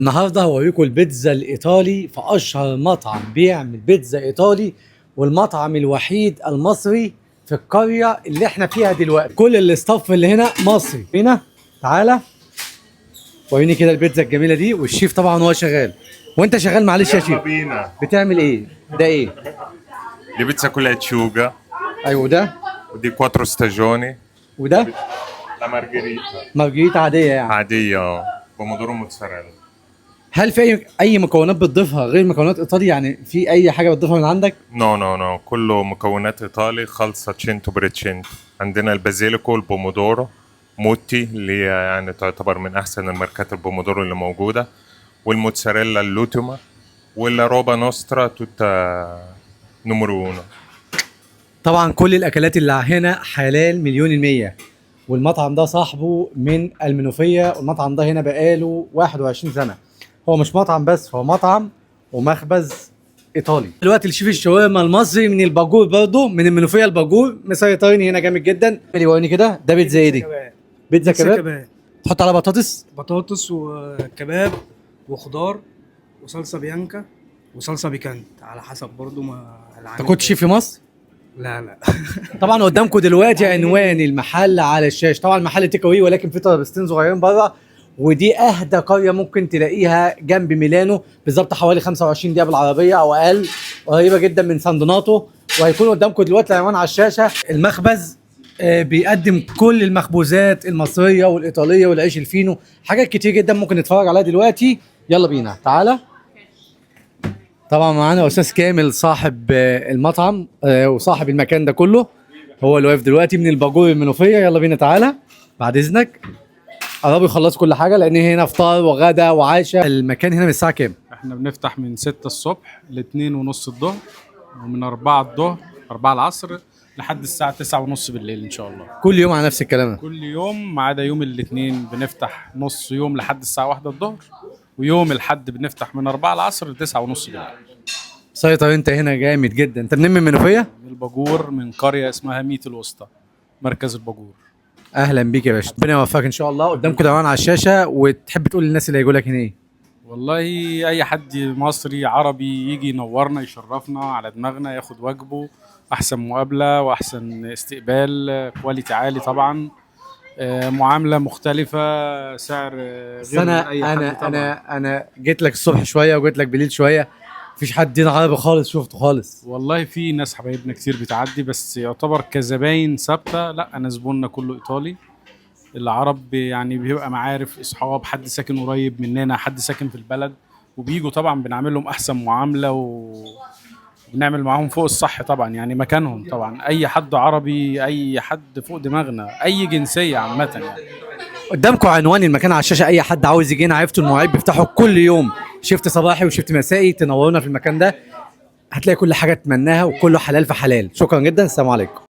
النهارده هوريكم البيتزا الايطالي في اشهر مطعم بيعمل بيتزا ايطالي، والمطعم الوحيد المصري في القريه اللي احنا فيها دلوقتي. كل الاستاف اللي هنا مصري. هنا تعالى وريني كده البيتزا الجميله دي، والشيف طبعا هو شغال. وانت شغال معلش يا يلا شيف، بينا. بتعمل ايه؟ ده ايه؟ دي بيتزا كلها تشوجا، ايوه ده، ودي كواترو ستاجوني. وده لا مارجريتا مارجريتا عاديه يعني. عادية، بومودورو موتزاريلا. هل في اي مكونات بتضيفها غير مكونات ايطالي؟ يعني في اي حاجه بتضيفها من عندك؟ نو كله مكونات ايطالي، خلطة تشينتو بريتشينتو. عندنا البازيليكو، البومودورو، موتي اللي هي يعني تعتبر من احسن الماركات البومودورو اللي موجودة، والموتزاريلا اللوتوما، ولا روبا نوسترا توتا نمرو اونو. طبعا كل الاكلات اللي هنا حلال مليون المية. والمطعم ده صاحبه من المنوفية، والمطعم ده هنا بقاله 21 سنة. هو مش مطعم بس، هو مطعم ومخبز ايطالي. دلوقتي الشيف الشاورما المصري من الباجور، برضه من المنوفية. الباجور مسيطرين هنا جامد جدا. اللي وريني كده، ده بيتزا ايه دي؟ بيتزا كباب. تحط على بطاطس وكباب وخضار وصلصه بيانكا وصلصه بيكانت على حسب برضو ما انت كنت شيف في مصر؟ لا طبعا قدامكم دلوقتي عنوان المحل على الشاشه. طبعا محل تيك أواي، ولكن في ترابيزتين صغيرين بره. ودي اهدى قريه ممكن تلاقيها جنب ميلانو، بالظبط حوالي 25 دقيقه بالعربيه او اقل. قريبه جدا من سان دوناتو. وهيكون قدامكم دلوقتي العنوان على الشاشه. المخبز بيقدم كل المخبوزات المصريه والايطاليه والعيش الفينو، حاجات كتير جدا ممكن نتفرج عليها دلوقتي. يلا بينا تعالى. طبعا معانا استاذ كامل صاحب المطعم وصاحب المكان ده كله. هو اللي واقف دلوقتي من الباجور المنوفيه. يلا بينا تعالى بعد اذنك. قربوا يخلصوا كل حاجه، لان هنا فطار وغدا وعشاء. المكان هنا من الساعه كام؟ احنا بنفتح من 6 الصبح ل 2 ونص الظهر، ومن 4 الظهر 4 العصر لحد الساعة 9 ونص بالليل ان شاء الله. كل يوم على نفس الكلام ده؟ كل يوم ما عدا يوم الاثنين بنفتح نص يوم لحد الساعة 1 الظهر، ويوم الحد بنفتح من 4 العصر ل 9 ونص بالليل. سيطر انت هنا جامد جدا. انت منين؟ من المنوفيه؟ من الباجور، من قرية اسمها ميت الوسطى، مركز الباجور. اهلا بيك يا باشا، ربنا يوفقك ان شاء الله. قدامكم العنوان على الشاشه. وتحب تقول للناس اللي هيجوا لك هنا ايه؟ والله اي حد مصري عربي يجي ينورنا يشرفنا على دماغنا، ياخد واجبه. احسن مقابله واحسن استقبال، كواليتي عالي طبعا، معامله مختلفه، سعر غير اي حد طبعا. انا جيت لك الصبح شويه وجيت لك بالليل شويه، مفيش حد هنا عربي خالص شفته خالص. والله في ناس حبايبنا كتير بتعدي، بس يعتبر كزباين ثابته لا، انا زبوننا كله ايطالي. العرب يعني بيبقى معارف، اصحاب، حد ساكن قريب مننا، حد ساكن في البلد، وبيجوا طبعا بنعمل لهم احسن معامله وبنعمل معاهم فوق الصح طبعا، يعني مكانهم طبعا. اي حد عربي، اي حد فوق دماغنا، اي جنسيه عامه يعني. قدامكم عنوان المكان على الشاشه. اي حد عاوز يجي هنا، عرفتوا المواعيد بيفتحوا كل يوم، شيفت صباحي وشيفت مسائي. تنورونا في المكان ده، هتلاقي كل حاجه تتمناها وكله حلال في حلال. شكرا جدا، السلام عليكم.